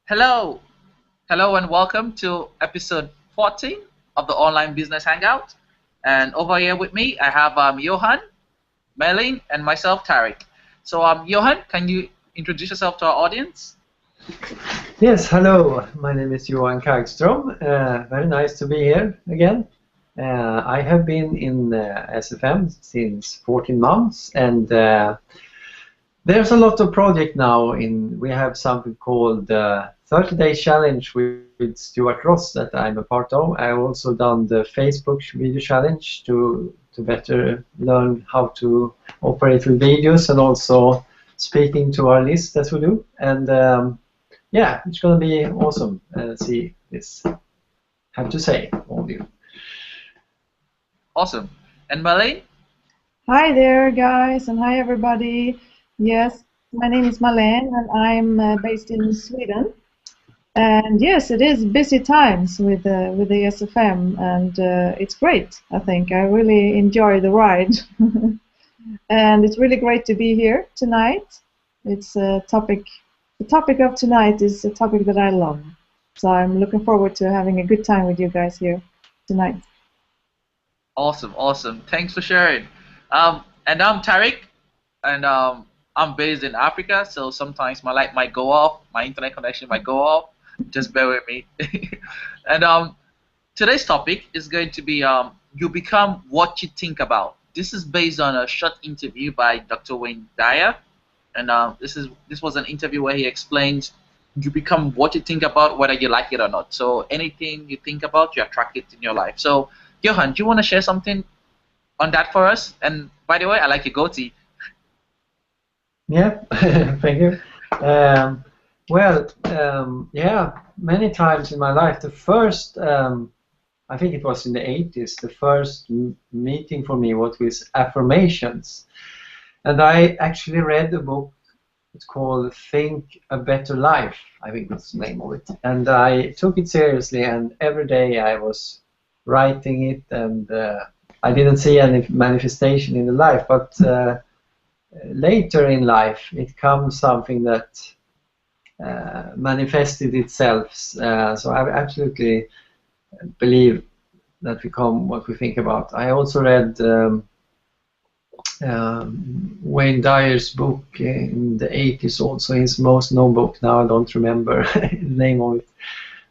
Hello, hello, and welcome to episode 14 of the Online Business Hangout. And over here with me, I have Johan, Melin, and myself, Tarek. So, Johan, can you introduce yourself to our audience? Yes, hello. My name is Johan Kargström. Very nice to be here again. I have been in SFM since 14 months, and there's a lot of project now. We have something called 30-day challenge with Stuart Ross that I'm a part of. I've also done the Facebook video challenge to better learn how to operate with videos and also speaking to our list as we do. And yeah, it's going to be awesome. See this. Have to say, all of you. Awesome. And Melin? Hi there, guys, and hi, everybody. Yes, my name is Malene, and I'm based in Sweden. And yes, it is busy times with the SFM, and it's great. I think I really enjoy the ride, and it's really great to be here tonight. It's a topic. The topic of tonight is a topic that I love, so I'm looking forward to having a good time with you guys here tonight. Awesome, awesome. Thanks for sharing. And I'm Tarek, and I'm based in Africa, so sometimes my light might go off, my internet connection might go off. Just bear with me. And today's topic is going to be you become what you think about. This is based on a short interview by Dr. Wayne Dyer, and this was an interview where he explains you become what you think about, whether you like it or not. So anything you think about, you attract it in your life. So Johan, do you want to share something on that for us? And by the way, I like your goatee. Yeah, thank you. Yeah, many times in my life, the first, I think it was in the 80s, the first meeting for me was with affirmations. And I actually read a book, it's called Think a Better Life, I think that's the name of it. And I took it seriously, and every day I was writing it, and I didn't see any manifestation in the life, but later in life it comes something that manifested itself. So I absolutely believe that we become what we think about. I also read Wayne Dyer's book in the 80s, also his most known book. Now I don't remember the name of it,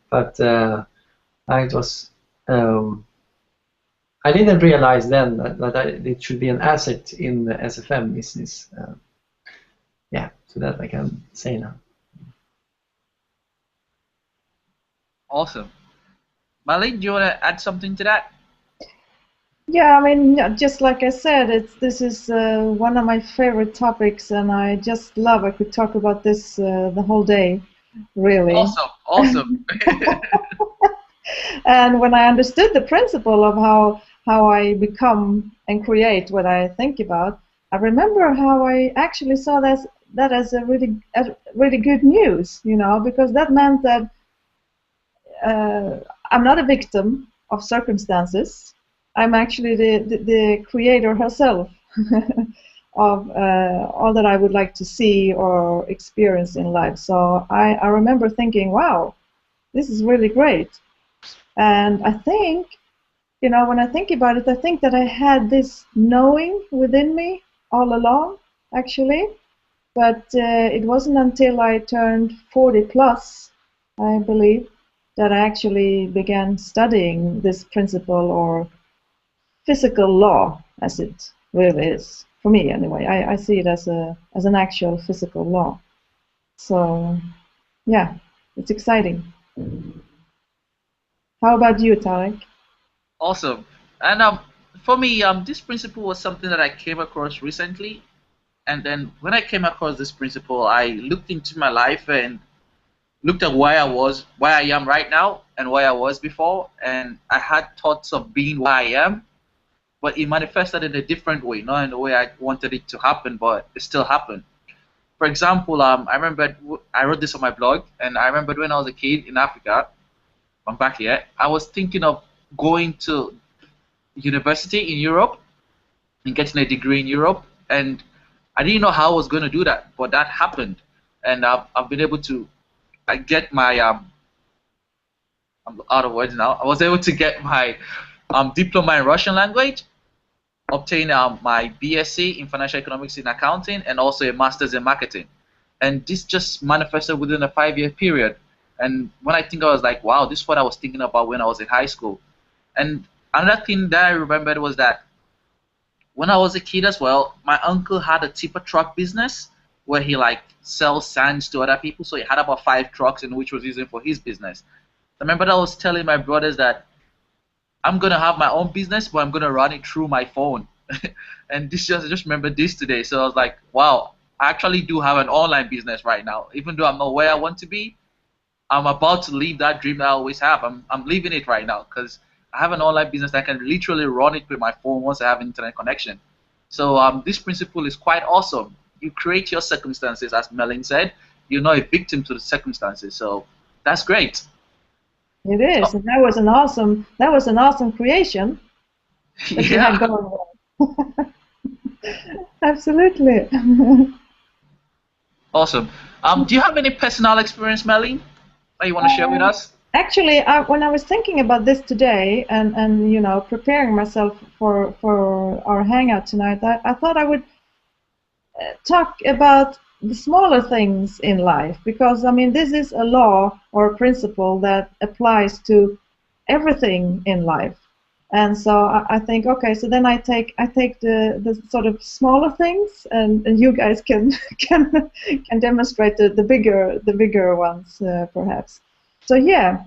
but it was. I didn't realize then that it should be an asset in the SFM business. Yeah, so that I can say now. Awesome. Malin, do you want to add something to that? Yeah, I mean, just like I said, this is one of my favorite topics, and I just love. I could talk about this the whole day, really. Awesome, awesome. And when I understood the principle of how I become and create what I think about, I remember how I actually saw that as a really good news, because that meant that I'm not a victim of circumstances. I'm actually the creator herself of all that I would like to see or experience in life. So I remember thinking, wow, this is really great. And I think, when I think about it, I think that I had this knowing within me all along, actually. But it wasn't until I turned 40 plus, I believe, that I actually began studying this principle or physical law, as it really is for me anyway. I see it as an actual physical law. So yeah, it's exciting. How about you, Tarek? Awesome. And for me, this principle was something that I came across recently. And then when I came across this principle, I looked into my life and looked at where I am right now, and where I was before. And I had thoughts of being where I am, but it manifested in a different way, not in the way I wanted it to happen, but it still happened. For example, I remember I wrote this on my blog, and I remembered when I was a kid in Africa, I'm back here, I was thinking of going to university in Europe and getting a degree in Europe, and I didn't know how I was going to do that, but that happened, and I've been able to I get my I'm out of words now. I was able to get my diploma in Russian language, obtain my BSc in financial economics in accounting, and also a master's in marketing. And this just manifested within a 5-year period. And when I think, I was like, wow, this is what I was thinking about when I was in high school. And another thing that I remembered was that when I was a kid as well, my uncle had a tipper truck business where he like sells sands to other people. So he had about 5 trucks in which was using for his business. I remember that I was telling my brothers that I'm gonna have my own business, but I'm gonna run it through my phone. And this just I just remember this today. So I was like, wow, I actually do have an online business right now. Even though I'm not where I want to be, I'm about to live that dream that I always have. I'm living it right now because I have an online business that I can literally run it with my phone once I have an internet connection. So this principle is quite awesome. You create your circumstances, as Melin said. You're not a victim to the circumstances. So that's great. It is, and that was an awesome creation that you had Yeah, going on. Absolutely. awesome. Do you have any personal experience, Melin, that you want to share with us? Actually, when I was thinking about this today and you know preparing myself for our hangout tonight, I thought I would talk about the smaller things in life because I mean this is a law or a principle that applies to everything in life. And so I think okay, so then I take the sort of smaller things, and you guys can can demonstrate the bigger ones perhaps. So yeah,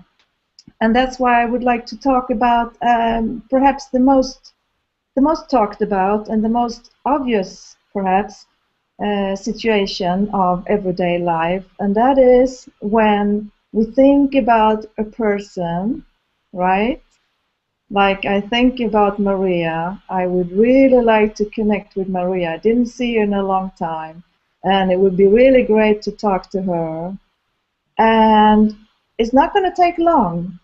and that's why I would like to talk about perhaps the most talked about and the most obvious perhaps situation of everyday life, and that is when we think about a person, right? Like I think about Maria. I would really like to connect with Maria. I didn't see her in a long time, and it would be really great to talk to her. And it's not going to take long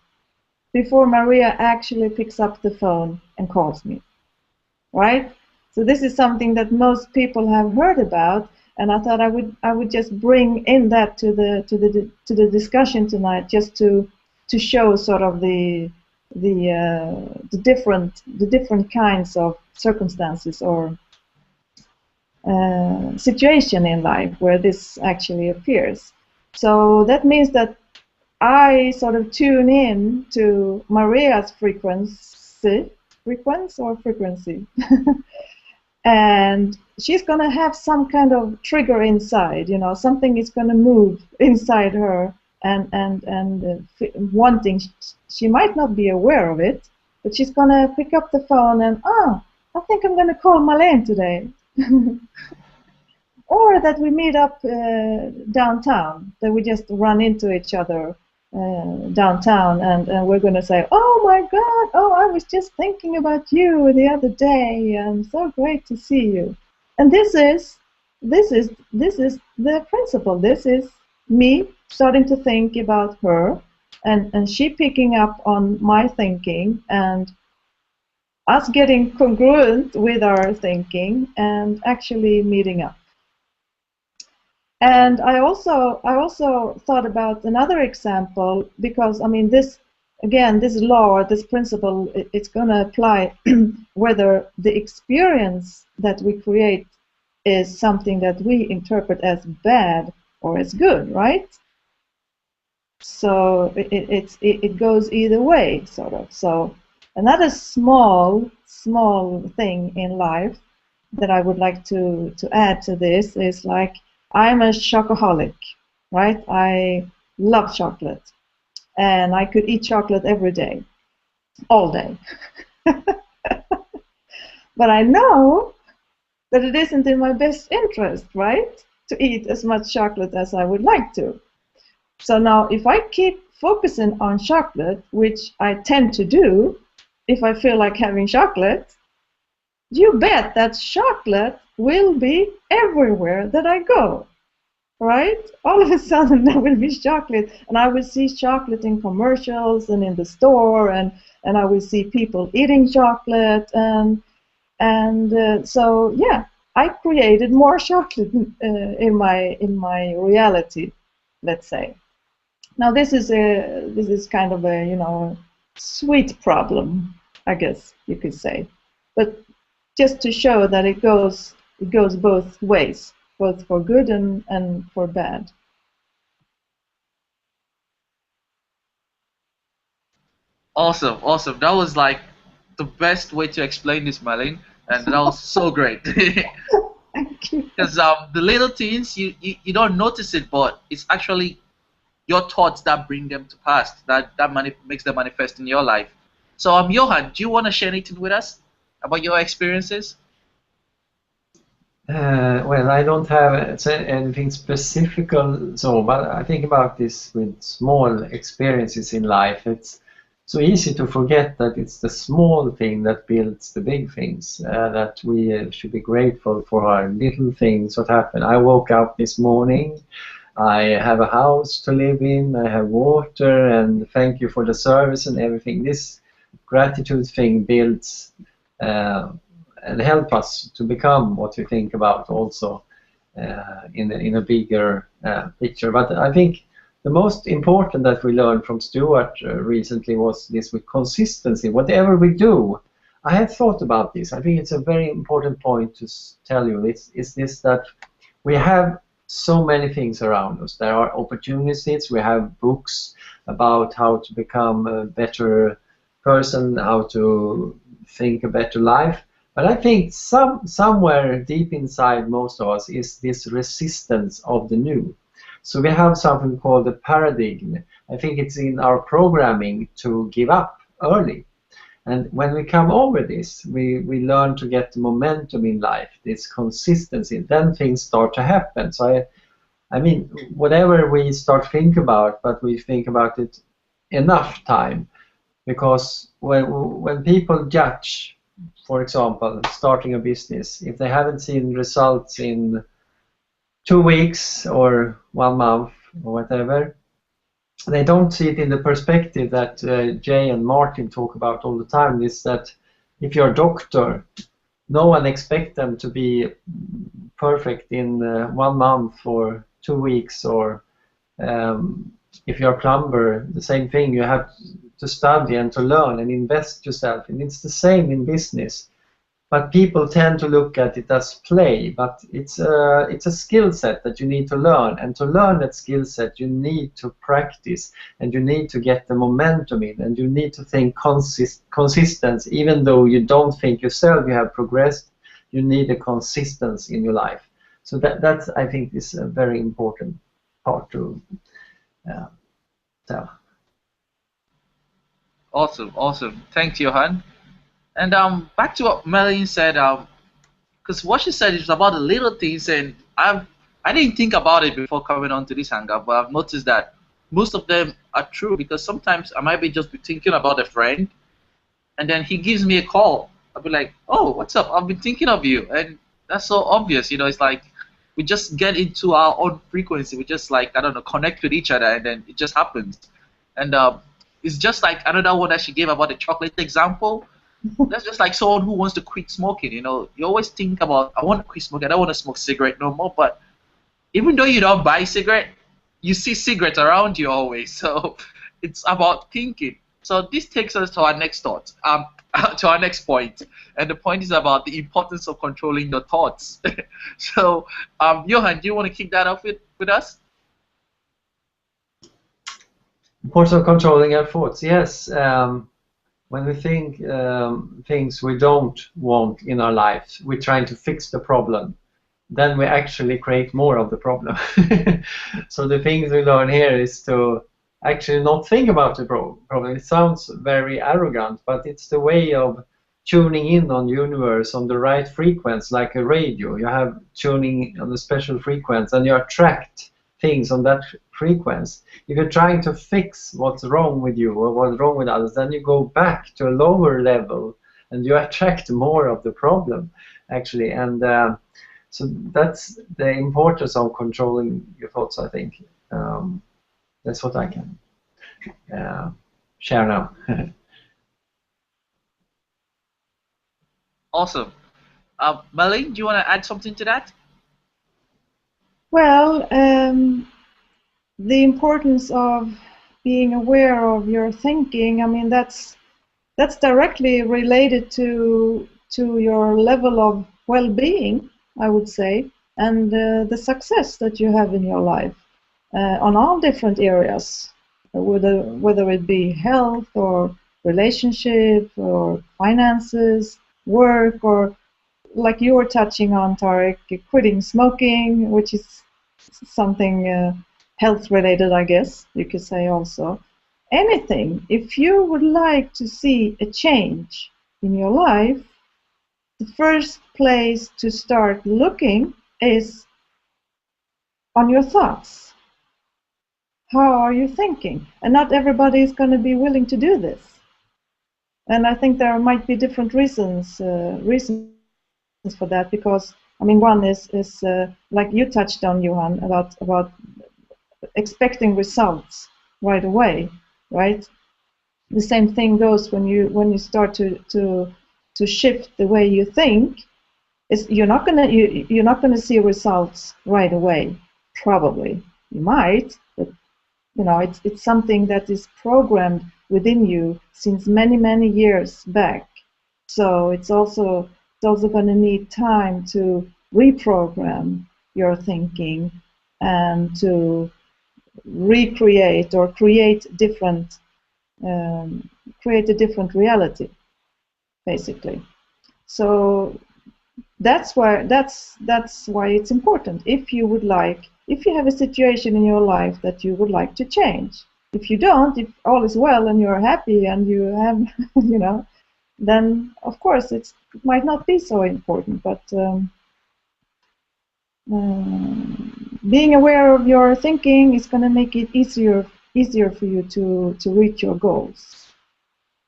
before Maria actually picks up the phone and calls me, right? So this is something that most people have heard about, and I thought I would just bring in that to the discussion tonight, just to show sort of the different kinds of circumstances or situation in life where this actually appears. So that means that I sort of tune in to Maria's frequency, and she's going to have some kind of trigger inside, you know, something is going to move inside her and wanting, she might not be aware of it, but she's going to pick up the phone and, I think I'm going to call Marlene today. Or that we meet up downtown, that we just run into each other downtown, and we're going to say, oh my God, oh, I was just thinking about you the other day, and so great to see you. And this is the principle. This is me starting to think about her, and she picking up on my thinking, and us getting congruent with our thinking, and actually meeting up. And I also thought about another example because I mean this law or this principle, it's going to apply whether the experience that we create is something that we interpret as bad or as good, right? So it goes either way, sort of. So another small thing in life that I would like to add to this is like, I'm a chocoholic, right? I love chocolate, and I could eat chocolate every day, all day. But I know that it isn't in my best interest, right, to eat as much chocolate as I would like to. So now, if I keep focusing on chocolate, which I tend to do if I feel like having chocolate, you bet that chocolate will be everywhere that I go, right? All of a sudden there will be chocolate, and I will see chocolate in commercials and in the store, and I will see people eating chocolate, and so yeah, I created more chocolate in my reality, let's say. Now this is kind of a sweet problem, I guess you could say, but just to show that it goes both ways, both for good and for bad. Awesome, awesome. That was like the best way to explain this, Malin, and that was so great. Thank you. Because the little things you don't notice it, but it's actually your thoughts that bring them to pass. That makes them manifest in your life. So Johan, do you want to share anything with us about your experiences? Well, I don't have anything specific, so, but I think about this with small experiences in life. It's so easy to forget that it's the small thing that builds the big things, that we should be grateful for our little things, what happened. I woke up this morning, I have a house to live in, I have water, and thank you for the service and everything. This gratitude thing builds and help us to become what we think about also in a bigger picture. But I think the most important that we learned from Stuart recently was this with consistency. Whatever we do, I have thought about this. I think it's a very important point to tell you. It's this that we have so many things around us. There are opportunities. We have books about how to become a better person, how to think a better life. But I think somewhere deep inside most of us is this resistance of the new. So we have something called the paradigm. I think it's in our programming to give up early. And when we come over this, we learn to get the momentum in life, this consistency. Then things start to happen. So I mean, whatever we start think about, but we think about it enough time. Because when people judge, for example, starting a business, if they haven't seen results in 2 weeks or 1 month or whatever, they don't see it in the perspective that Jay and Martin talk about all the time, is that if you're a doctor, no one expects them to be perfect in 1 month or 2 weeks, or if you're a plumber, the same thing. You have to study and to learn and invest yourself, and it's the same in business. But people tend to look at it as play, but it's a skill set that you need to learn, and to learn that skill set you need to practice, and you need to get the momentum in, and you need to think consistency. Even though you don't think yourself you have progressed, you need a consistency in your life. So that's, I think, is a very important part to tell. Awesome, awesome. Thanks, Johan. And back to what Melanie said, because what she said is about the little things, and I didn't think about it before coming on to this hangout, but I've noticed that most of them are true, because sometimes I might be just be thinking about a friend, and then he gives me a call. I'll be like, oh, what's up? I've been thinking of you, and that's so obvious, it's like we just get into our own frequency. We just, like, I don't know, connect with each other, and then it just happens. And it's just like another one that she gave about the chocolate example. That's just like someone who wants to quit smoking. You always think about, I want to quit smoking, I don't want to smoke cigarette no more. But even though you don't buy cigarette, you see cigarettes around you always. So it's about thinking. So this takes us to our next thought, to our next point. And the point is about the importance of controlling your thoughts. So Johan, do you want to kick that off with us? Importance of controlling our thoughts, yes. When we think things we don't want in our lives, we're trying to fix the problem. Then we actually create more of the problem. So the things we learn here is to actually not think about the problem. It sounds very arrogant, but it's the way of tuning in on the universe on the right frequency, like a radio. You have tuning on a special frequency, and you attract things on that frequency. If you're trying to fix what's wrong with you or what's wrong with others, then you go back to a lower level and you attract more of the problem, actually. And so that's the importance of controlling your thoughts, I think. That's what I can share now. Awesome. Malin, do you want to add something to that? Well, the importance of being aware of your thinking, I mean, that's directly related to your level of well-being, I would say, and the success that you have in your life on all different areas, whether it be health or relationship or finances, work, or like you were touching on, Tarek, quitting smoking, which is something health related, I guess you could say also. Anything, if you would like to see a change in your life, the first place to start looking is on your thoughts. How are you thinking? And not everybody is going to be willing to do this. And I think there might be different reasons for that, because I mean, one is like you touched on, Johan, about expecting results right away, right? The same thing goes when you start to shift the way you think. You're not gonna see results right away. Probably you might, but you know it's something that is programmed within you since many years back. So it's also going to need time to reprogram your thinking and to recreate or create a different reality, basically. So that's why it's important. If you have a situation in your life that you would like to change, if you don't, if all is well and you're happy and you have, then of course it might not be so important. But being aware of your thinking is going to make it easier for you to reach your goals,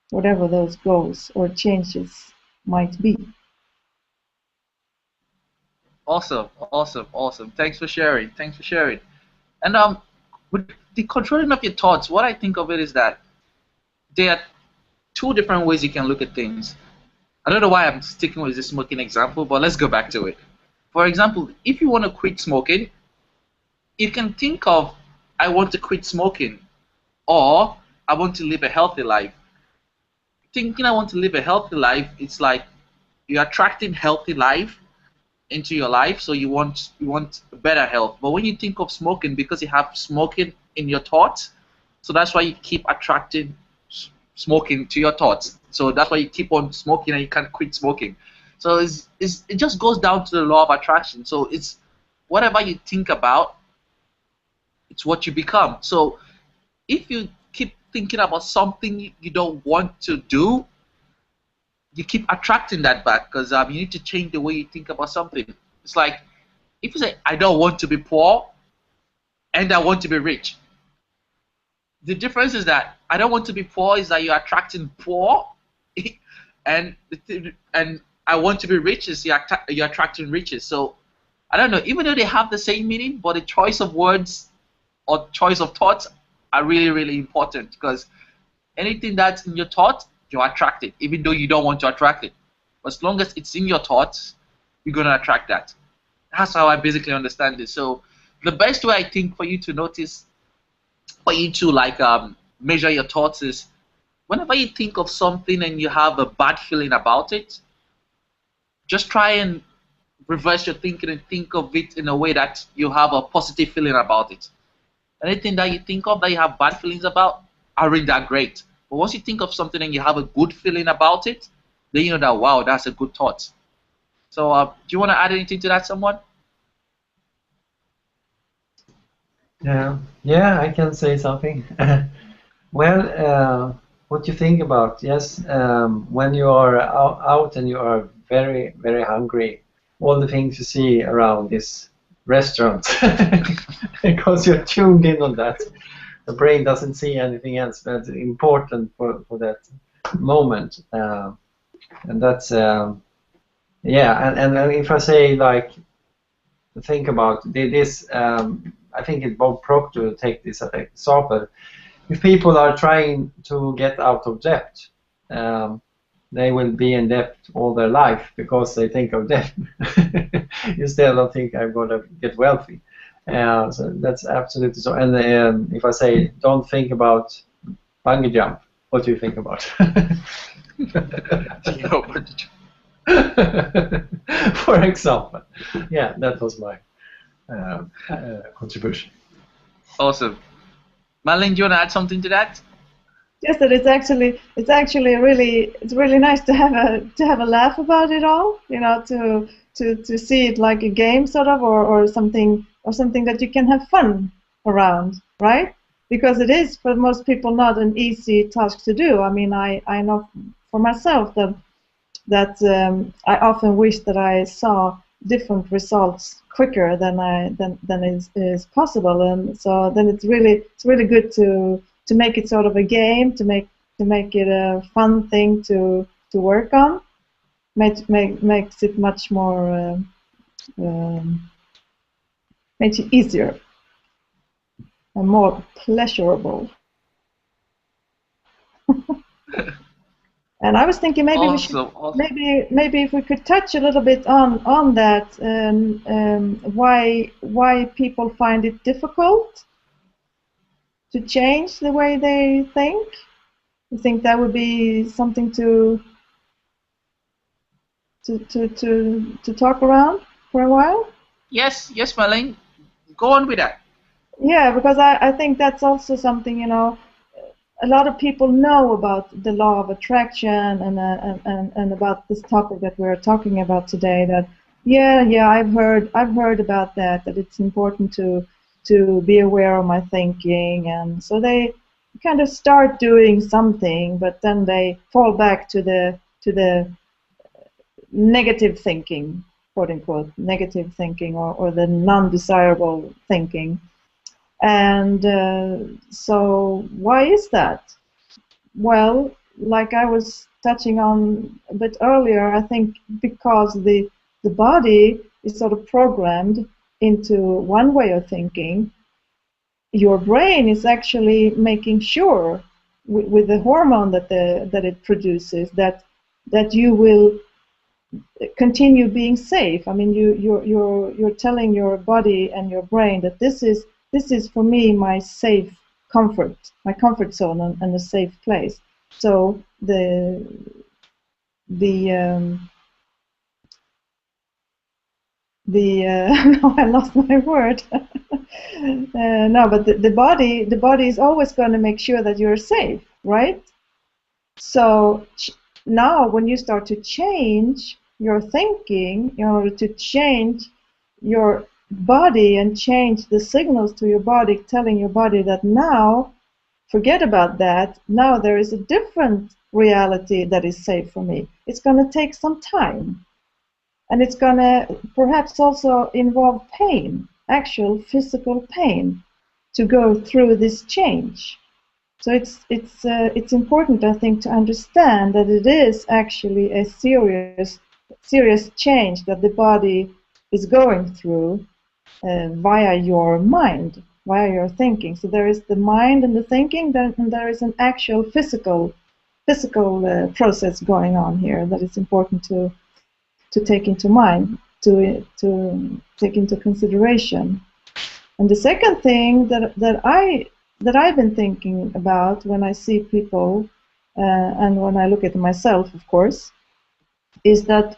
whatever those goals or changes might be. Awesome. Thanks for sharing. And with the controlling of your thoughts, what I think of it is that there are two different ways you can look at things. I don't know why I'm sticking with this smoking example, but let's go back to it. For example, if you want to quit smoking, you can think of, I want to quit smoking, or I want to live a healthy life. Thinking I want to live a healthy life, it's like you're attracting healthy life into your life, so you want better health. But when you think of smoking, because you have smoking in your thoughts, so that's why you keep attracting smoking to your thoughts. So that's why you keep on smoking and you can't quit smoking. So it just goes down to the law of attraction. So it's whatever you think about, it's what you become. So if you keep thinking about something you don't want to do, you keep attracting that back, because you need to change the way you think about something. It's like if you say, I don't want to be poor and I want to be rich. The difference is that I don't want to be poor is that you're attracting poor, and I want to be rich is you're attracting riches. So I don't know, even though they have the same meaning, but the choice of words or choice of thoughts are really important, because anything that's in your thought, you attract it, even though you don't want to attract it. But as long as it's in your thoughts, you're going to attract that. That's how I basically understand this. So the best way I think for you to notice, for you to measure your thoughts is, whenever you think of something and you have a bad feeling about it, just try and reverse your thinking and think of it in a way that you have a positive feeling about it. Anything that you think of that you have bad feelings about, aren't that great. But once you think of something and you have a good feeling about it, then you know that, wow, that's a good thought. So do you want to add anything to that, someone? Yeah, I can say something. Well, what you think about, yes, when you are out and you are very hungry, all the things you see around this restaurant, because you're tuned in on that. The brain doesn't see anything else that's important for that moment, and that's yeah. And if I say like, think about this, I think it's Bob Proctor take this as an example. If people are trying to get out of debt, they will be in debt all their life because they think of debt instead of think I'm going to get wealthy. So that's absolutely so. And if I say don't think about bungee jump, what do you think about? No, but For example, yeah, that was my contribution. awesome. Marlene, do you want to add something to that? Just that it's actually really nice to have a laugh about it all, to see it like a game sort of, or something that you can have fun around, right? Because it is for most people not an easy task to do. I mean, I know for myself that I often wish that I saw different results quicker than is possible, and so then it's really good to make it sort of a game, to make it a fun thing to work on. Makes it much more makes it easier and more pleasurable. And I was thinking maybe we should Awesome. maybe if we could touch a little bit on that, why people find it difficult to change the way they think. I think that would be something to talk around for a while. Yes, Marlene. Go on with that. Yeah, because I think that's also something, a lot of people know about the law of attraction and about this topic that we're talking about today. That yeah, I've heard about that it's important to be aware of my thinking, and so they kind of start doing something, but then they fall back to the negative thinking, quote unquote, negative thinking, or the non-desirable thinking. And so why is that? Well, like I was touching on a bit earlier, I think because the body is sort of programmed into one way of thinking, your brain is actually making sure with the hormone that it produces that you will continue being safe. I mean, you're telling your body and your brain that this is for me my safe my comfort zone and a safe place. So the no, I lost my word. No, but the body is always going to make sure that you're safe, right? So now when you start to change your thinking in order to change your body and change the signals to your body, telling your body that now forget about that, now there is a different reality that is safe for me. It's going to take some time, and it's going to perhaps also involve pain, actual physical pain, to go through this change. So it's important, I think, to understand that it is actually a serious change that the body is going through via your mind, via your thinking. So there is the mind and the thinking, and there is an actual physical process going on here that is important to take into mind, to take into consideration. And the second thing that I've been thinking about when I see people, and when I look at myself, of course, is that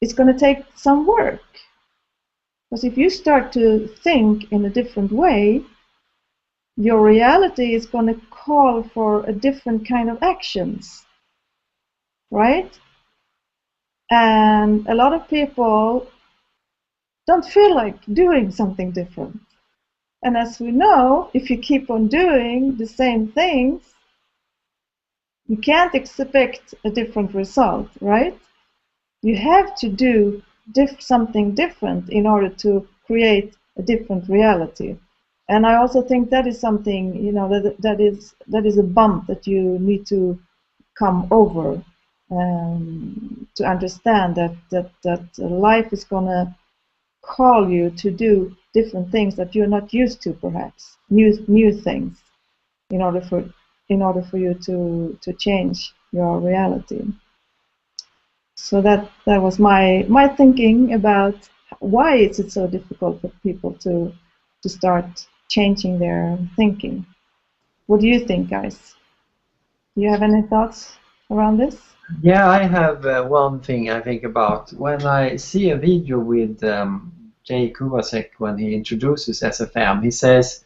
it's going to take some work. Because if you start to think in a different way, your reality is going to call for a different kind of actions, right? And a lot of people don't feel like doing something different. And as we know, if you keep on doing the same things, you can't expect a different result, right? You have to do something different in order to create a different reality. And I also think that is something, that is a bump that you need to come over, to understand that life is going to call you to do different things that you're not used to, perhaps new things, in order for you to change your reality. So that was my thinking about why is it so difficult for people to to start changing their thinking. What do you think, guys? Do you have any thoughts around this? Yeah, I have one thing I think about. When I see a video with Jay Kubasek when he introduces SFM, he says,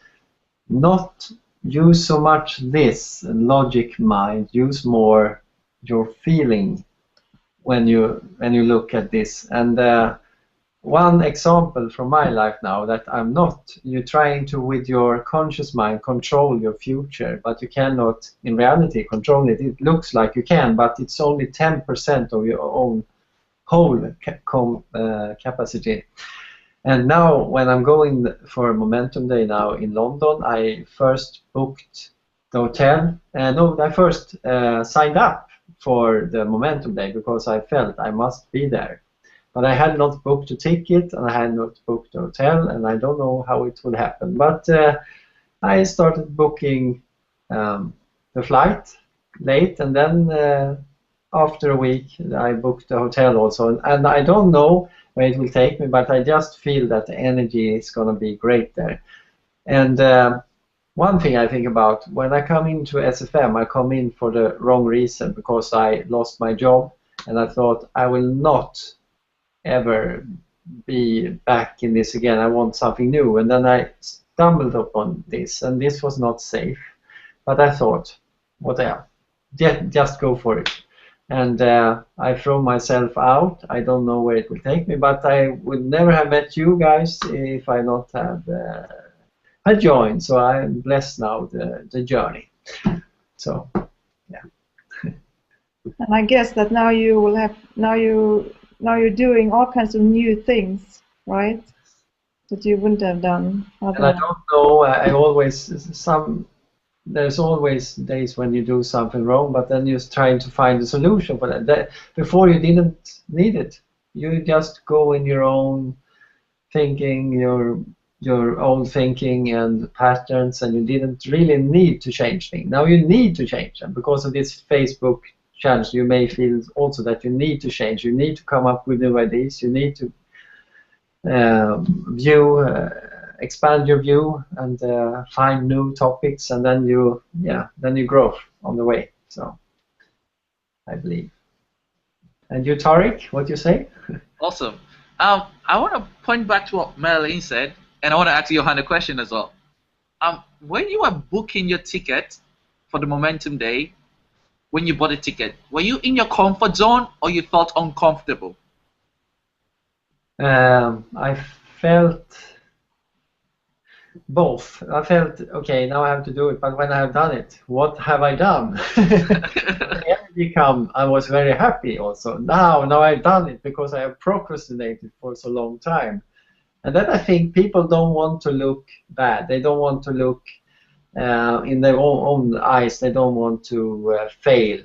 not use so much this logic mind, use more your feeling when you look at this. And one example from my life now that I'm not, you're trying to with your conscious mind control your future, but you cannot in reality control it. It looks like you can, but it's only 10% of your own whole capacity. And now when I'm going for Momentum Day now in London, I first booked the hotel. No, I first signed up for the Momentum Day because I felt I must be there. But I had not booked a ticket and I had not booked a hotel, and I don't know how it will happen. But I started booking the flight late, and then after a week I booked the hotel also. And I don't know where it will take me, but I just feel that the energy is going to be great there. And one thing I think about, when I come into SFM, I come in for the wrong reason because I lost my job, and I thought I will not ever be back in this again. I want something new. And then I stumbled upon this, and this was not safe. But I thought, what else? Just go for it. And I throw myself out. I don't know where it will take me, but I would never have met you guys if I not have had joined. So I'm blessed now the journey. So yeah. And I guess that now you will have now you're doing all kinds of new things, right? That you wouldn't have done. And I don't know. There's always days when you do something wrong, but then you're trying to find a solution for that. Before you didn't need it. You just go in your own thinking, your own thinking and patterns, and you didn't really need to change things. Now you need to change them because of this Facebook challenge. You may feel also that you need to change. You need to come up with new ideas. You need to expand your view and find new topics, and then you grow on the way. So I believe. And you, Tariq, what do you say? Awesome. I want to point back to what Marilyn said, and I want to ask Johan a question as well. When you were booking your ticket for the Momentum Day, when you bought a ticket, were you in your comfort zone or you felt uncomfortable? I felt both. I felt, okay, now I have to do it, but when I have done it, what have I done? The energy come, I was very happy also. Now I've done it because I have procrastinated for so long time. And then I think people don't want to look bad. They don't want to look in their own eyes. They don't want to fail.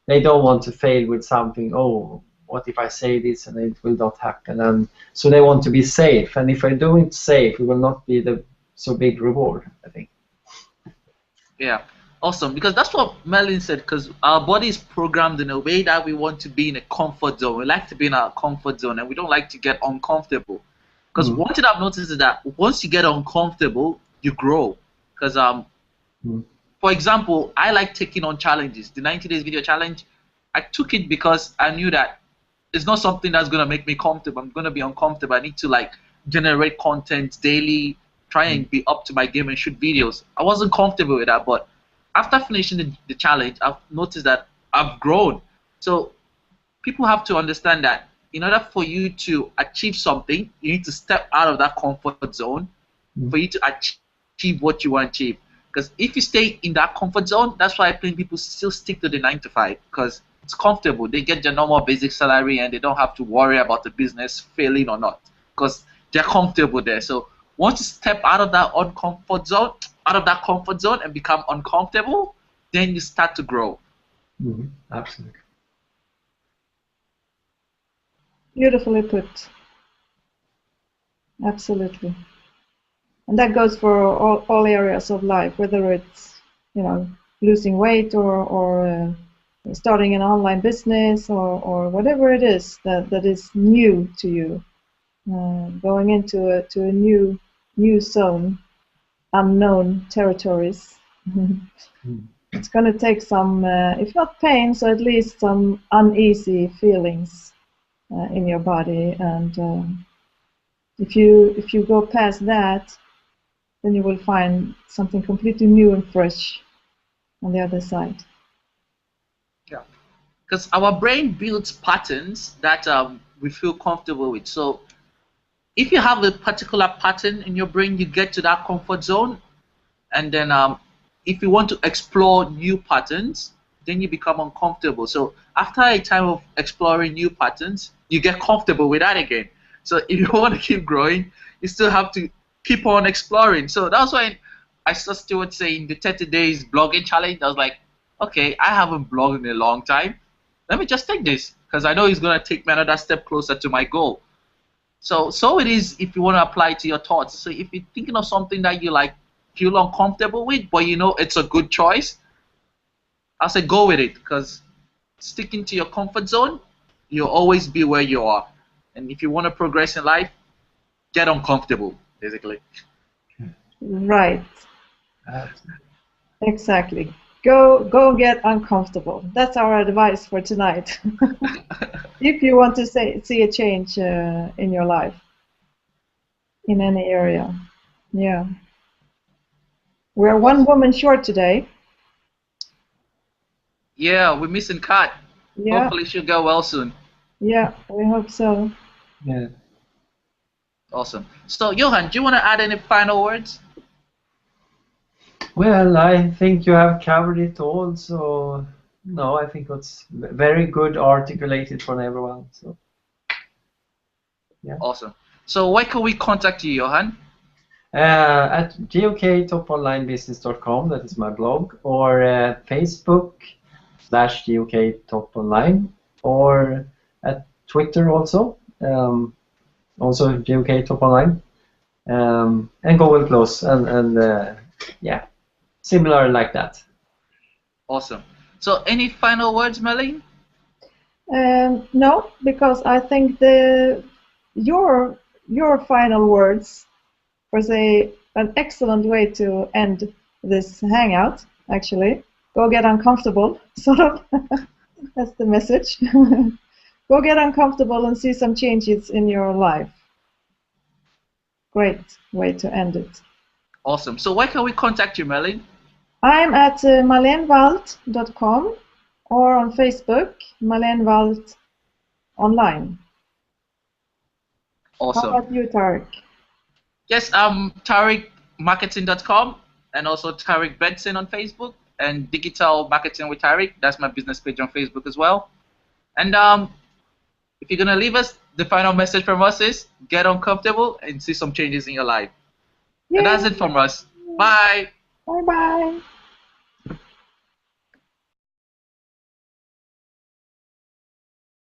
They don't want to fail with something, oh, what if I say this and it will not happen? And so they want to be safe. And if I do it safe, it will not be the so big reward, I think. Yeah, awesome. Because that's what Merlin said, because our body is programmed in a way that we want to be in a comfort zone. We like to be in our comfort zone, and we don't like to get uncomfortable. Because one thing I've noticed is that once you get uncomfortable, you grow. Because, for example, I like taking on challenges. The 90 Days Video Challenge, I took it because I knew that it's not something that's going to make me comfortable. I'm going to be uncomfortable. I need to, like, generate content daily, try and be up to my game and shoot videos. I wasn't comfortable with that, but after finishing the challenge, I've noticed that I've grown. So people have to understand that in order for you to achieve something, you need to step out of that comfort zone for you to achieve what you want to achieve. Because if you stay in that comfort zone, that's why plenty people still stick to the 9 to 5, because it's comfortable. They get their normal basic salary and they don't have to worry about the business failing or not, because they're comfortable there. So once you step out of that comfort zone and become uncomfortable, then you start to grow. Absolutely. Beautifully put. Absolutely. And that goes for all areas of life, whether it's, you know, losing weight or starting an online business or whatever it is that is new to you, going into a new new zone, unknown territories. It's going to take some, if not pain, so at least some uneasy feelings in your body. And if you go past that, then you will find something completely new and fresh on the other side. Yeah, because our brain builds patterns that we feel comfortable with. So if you have a particular pattern in your brain, you get to that comfort zone, and then if you want to explore new patterns, then you become uncomfortable. So after a time of exploring new patterns, you get comfortable with that again. So if you want to keep growing, you still have to keep on exploring. So that's why I saw Stuart saying the 30 days blogging challenge. I was like, okay, I haven't blogged in a long time. Let me just take this, because I know it's going to take me another step closer to my goal. So it is if you want to apply it to your thoughts. So if you're thinking of something that you like feel uncomfortable with, but you know it's a good choice, I'll say go with it, because sticking to your comfort zone, you'll always be where you are. And if you want to progress in life, get uncomfortable, basically. Right. Exactly. Go get uncomfortable. That's our advice for tonight. If you want to see a change in your life, in any area. Yeah. We're one woman short today. Yeah, we're missing Kat. Yeah. Hopefully she'll get well soon. Yeah, we hope so. Yeah. Awesome. So Johan, do you want to add any final words? Well, I think you have covered it all, so no, I think it's very good articulated from everyone. So yeah. Awesome. So where can we contact you, Johan? At goktoponlinebusiness.com, that is my blog, or Facebook/GOKTopOnline, or at Twitter also, also GOKTopOnline, and Google Plus, and yeah, similar like that. Awesome. So any final words, Marlene? No, because I think your final words was an excellent way to end this hangout, actually. Go get uncomfortable, sort of. That's the message. Go get uncomfortable and see some changes in your life. Great way to end it. Awesome. So where can we contact you, Marlene? I'm at marlenewald.com or on Facebook, Marlene Wald Online. Awesome. How about you, Tariq? Yes, TariqMarketing.com, and also Tariq Benson on Facebook, and Digital Marketing with Tariq. That's my business page on Facebook as well. And if you're gonna leave us, the final message from us is get uncomfortable and see some changes in your life. Yay. And that's it from us. Bye. Bye-bye.